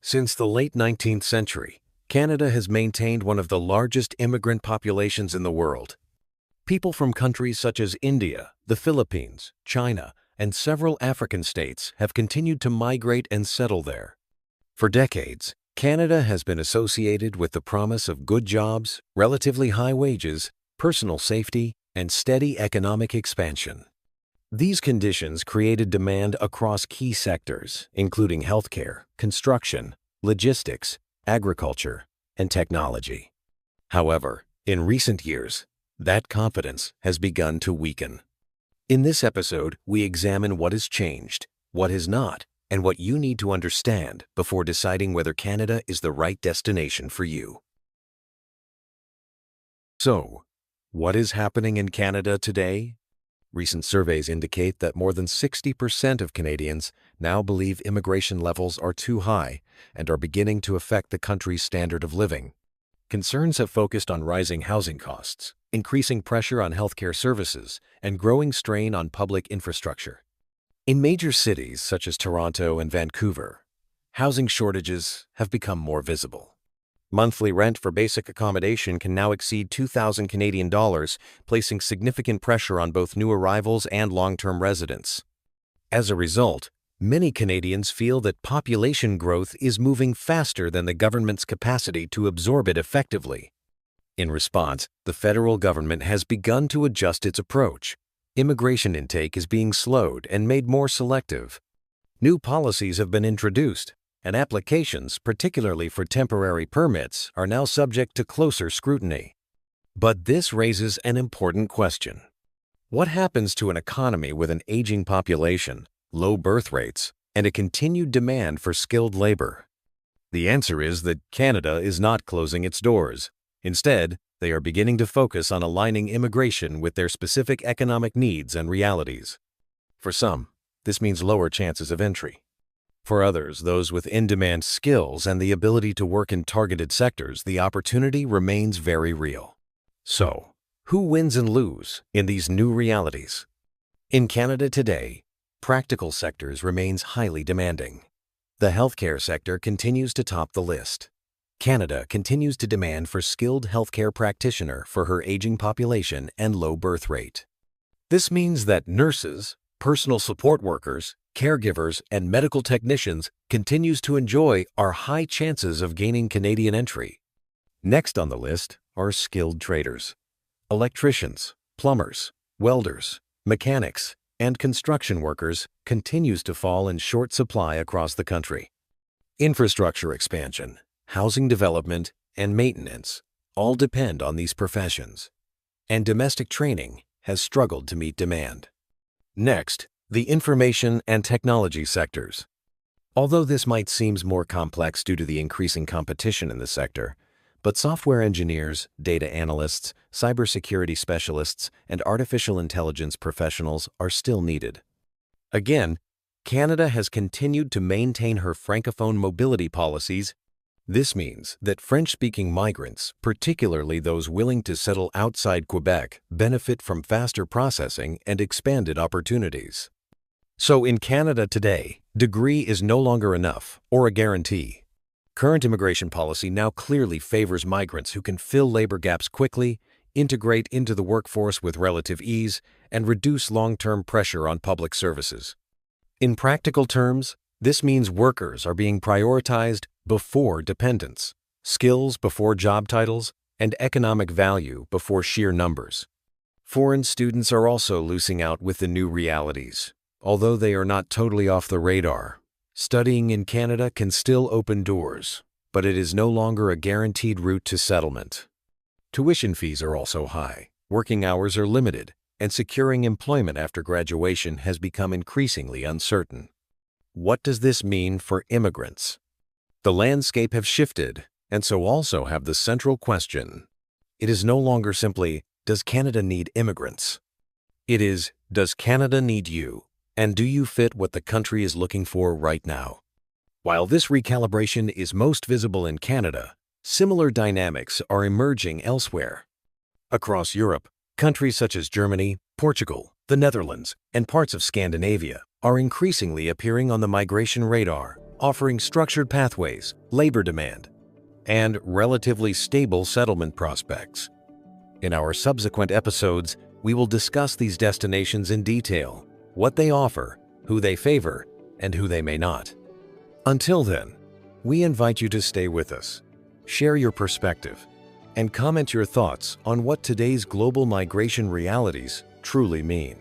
Since the late 19th century, Canada has maintained one of the largest immigrant populations in the world. People from countries such as India, the Philippines, China, and several African states have continued to migrate and settle there. For decades, Canada has been associated with the promise of good jobs, relatively high wages, personal safety, and steady economic expansion. These conditions created demand across key sectors, including healthcare, construction, logistics, agriculture, and technology. However, in recent years, that confidence has begun to weaken. In this episode, we examine what has changed, what has not, and what you need to understand before deciding whether Canada is the right destination for you. So, what is happening in Canada today? Recent surveys indicate that more than 60% of Canadians now believe immigration levels are too high and are beginning to affect the country's standard of living. Concerns have focused on rising housing costs, increasing pressure on healthcare services, and growing strain on public infrastructure. In major cities such as Toronto and Vancouver, housing shortages have become more visible. Monthly rent for basic accommodation can now exceed $2,000 Canadian dollars, placing significant pressure on both new arrivals and long-term residents. As a result, many Canadians feel that population growth is moving faster than the government's capacity to absorb it effectively. In response, the federal government has begun to adjust its approach. Immigration intake is being slowed and made more selective. New policies have been introduced, and applications, particularly for temporary permits, are now subject to closer scrutiny. But this raises an important question. What happens to an economy with an aging population, low birth rates, and a continued demand for skilled labor? The answer is that Canada is not closing its doors. Instead, they are beginning to focus on aligning immigration with their specific economic needs and realities. For some, this means lower chances of entry. For others, those with in-demand skills and the ability to work in targeted sectors, the opportunity remains very real. So, who wins and loses in these new realities? In Canada today, practical sectors remains highly demanding. The healthcare sector continues to top the list. Canada continues to demand for skilled healthcare practitioner for her aging population and low birth rate. This means that nurses, personal support workers, caregivers, and medical technicians continues to enjoy our high chances of gaining Canadian entry. Next on the list are skilled traders. Electricians, plumbers, welders, mechanics, and construction workers continues to fall in short supply across the country. Infrastructure expansion, housing development, and maintenance all depend on these professions, and domestic training has struggled to meet demand. Next, the information and technology sectors. Although this might seem more complex due to the increasing competition in the sector, but software engineers, data analysts, cybersecurity specialists, and artificial intelligence professionals are still needed. Again, Canada has continued to maintain her francophone mobility policies. This means that French-speaking migrants, particularly those willing to settle outside Quebec, benefit from faster processing and expanded opportunities. So in Canada today, degree is no longer enough or a guarantee. Current immigration policy now clearly favors migrants who can fill labor gaps quickly, integrate into the workforce with relative ease, and reduce long-term pressure on public services. In practical terms, this means workers are being prioritized before dependents, skills before job titles, and economic value before sheer numbers. Foreign students are also losing out with the new realities. Although they are not totally off the radar, studying in Canada can still open doors, but it is no longer a guaranteed route to settlement. Tuition fees are also high, working hours are limited, and securing employment after graduation has become increasingly uncertain. What does this mean for immigrants? The landscape has shifted, and so also have the central question. It is no longer simply, does Canada need immigrants? It is, does Canada need you? And do you fit what the country is looking for right now? While this recalibration is most visible in Canada, similar dynamics are emerging elsewhere. Across Europe, countries such as Germany, Portugal, the Netherlands, and parts of Scandinavia are increasingly appearing on the migration radar, offering structured pathways, labor demand, and relatively stable settlement prospects. In our subsequent episodes, we will discuss these destinations in detail, what they offer, who they favor, and who they may not. Until then, we invite you to stay with us, share your perspective, and comment your thoughts on what today's global migration realities truly mean.